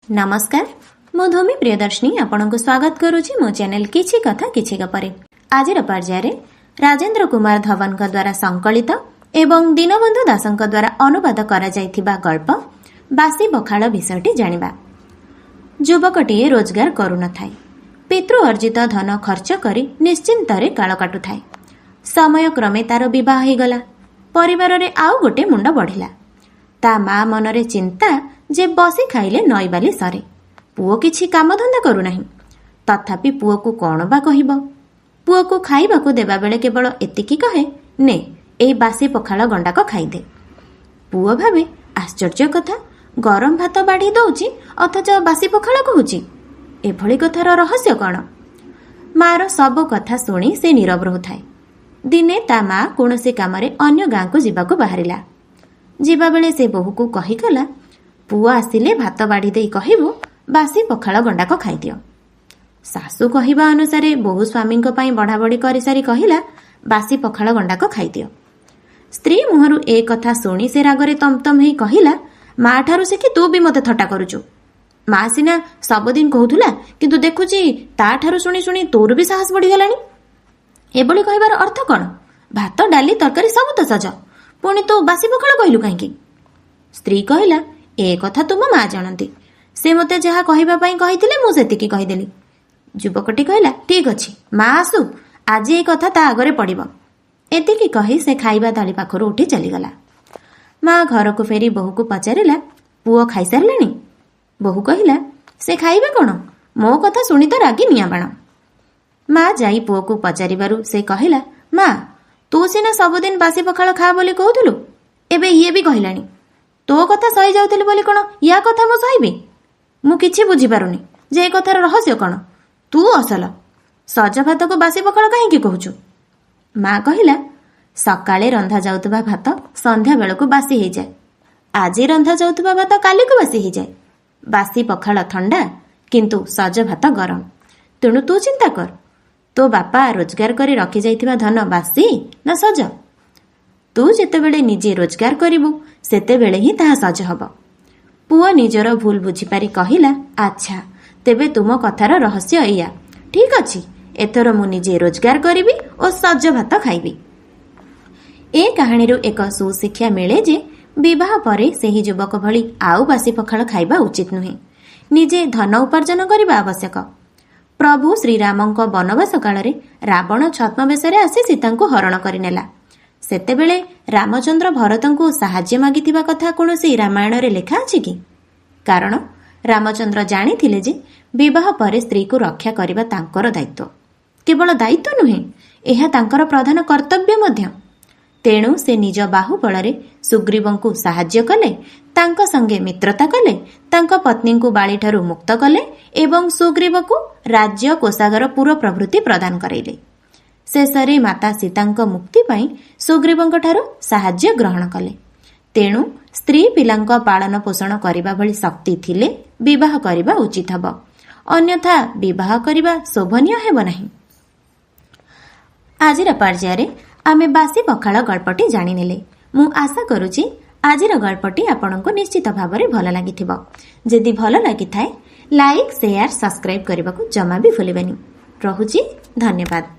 नमस्कार मु धूमि प्रियदर्शिनी आपन को स्वागत करुछि मो चैनल किछि कथा किछि गपरे। आज पर्याय राजेंद्र कुमार धवन द्वारा संकलित एवं दीनबंधु दास द्वारा अनुवाद करा जायथिबा गल्प बासी पखाल विषयटी जानिबा। युवकटीए रोजगार करू न थाए, पितृ अर्जित धन खर्च करी निश्चिंतरे काल काटुथाए। समय क्रमे तार विवाह होगला। परिवार रे आउ गोटे मुंड बढ़िला। ता मा मनरे चिंता जे बसी खाइले नईबाली सरे, पुओ किछि कामधंदा करू नाही। तथापि पुओ को कौन बा कहिबो। पुओ को खाइबा को देबा बेले केवल एतिकी कहे, ने एई बासी पखाल गंडाक खाइदे। पुओ भावे आश्चर्य कथा, गरम भात बाढ़ी दउची अथच बासी पखाल कहूची। एभली कथार रहस्य कौन? मार सब कथा शुणी से नीरव रहुथाए। दिने ता मा कोनोसी कामरे अन्य गाँ को जीवाको बाहरिला। जीवा बेले से बोहू को कही गला, पुआ आसिले भात बाढ़ी दे कहबो बासी पखाल गंडाक खाइदियो। सासू कहिबा अनुसारे बोहू स्वामी बढ़ा बढ़ी कर सारी कहला, बासी पखाल गंडाक खाइदियो। स्त्री मुहरु ए कथा शुणी से रागरे तमतम हेई कहला, मा ठारू सिखी तू भी मते थट्टा करूचु। मा सिना सबुदिन कहूथुला, किंतु देखुची ता ठारू शुणी शुणी तोर भी साहस बढ़ी गलानी। एबोली कहिबार अर्थ कौन? भात डाली तरकारी सब तो सज, पुणी तू बासी पखाल कहलु काहेकि? स्त्री कहला, ए कथा तुम मा जानती, से मते जहा कहिबा पई कहिथिले मु सेतिकी कहिदेली। युवकटी कहला, ठीक अछि, मा आसु, आज ए कथा ता आगरे पड़िबो। एतिकी कहि से खाइबा थाली पाखरु उठी चलीगला। मा घर को फेरी बोहू को पचारिला, पुओ खाई सारलानी? बोहू कहला, से खाइबे कोन? मो कथा सुनी तो रागी निया बाण। मा जाई पुओ को पचारिबारु से कहला, मा तू सिना सबुदिन बासी पखाल खा बोली कहूथुलु, एबे इए भी कहलानी। तो कथा सही जाउथिलि बोली कोन या कथा मो सहिबी? मु किछि बुझी पारुनी जे ए कथार रहस्य कोन। तू असल सज भात को बासी पखाल काहेकि कहूछु? मा कहला, सकाळे रंधा जाउतबा भात संध्या बेलको बासी हे जाय। आज रंधा जाउतबा भात काली को बासी हे जाय। बासी पखाल ठंडा, किंतु सज भात गरम। तेणु तू चिंता कर, तो बापा रोजगार करी रखी जाइथिबा धन बासी ना सज? तू जेतेबेले निजे रोजगार करिबु सेतेबेले ही ताहा सज हब। पुओ निजर भूल बुझिपारी कहिला, अच्छा तेबे तुम कथार रहस्य एया। ठीक अछि, एथर मु निजे रोजगार करिबी और सज भात खाइबी। ए कहानीरू एक सुशिक्षा मिले जे विवाह परे सेही युवक भली आउ बासी पखाल खाइबा उचित नुहे। निजे धन उपार्जन करिबा आवश्यक। प्रभु श्रीरामंक वनवास काल रे रावण छद्मवेशरे आसी सीतांको हरण करिनेला। सेतेबेले रामचंद्र भरतंको साहाय्य मागिथिबा कथा कोनोसी रामायण रे लेखा अछि कि? कारण रामचंद्र जानिथिले जे विवाह परे स्त्री को रक्षा करिबा तांकर दायित्व। केवल दायित्व नुहे, एहा तांकर प्रधान कर्तव्य मध्य। तेणु से निज बाहुबଳରେ सुग्रीवंकु साहाय्य कले, तांक संगे मित्रता कले, तांक पत्नींकु बाळीठारु मुक्त कले एवं सुग्रीवकु राज्य कोषागार पूर्व प्रभृति प्रदान करैले। शेषरे माता सीतांक मुक्ति पाई सुग्रीवंकठारु साहाय्य ग्रहण कले। तेणु स्त्री पिलांक पालन पोषण करिबा भली शक्ति थिले विवाह करिबा उचित हब, अन्यथा विवाह करिबा शोभनीय हेब नाही। आजिर पर्याୟରେ आमे बासी पखाल गल्पटी जानिनेले। मु आशा करूची आजिर गल्पटी आपनको निश्चित भावरे भल लागिथिबो। जदि भल लागिथाए लाइक शेयर सब्सक्राइब करबाको जमा भी भूलिबेनी। रहुची, धन्यवाद।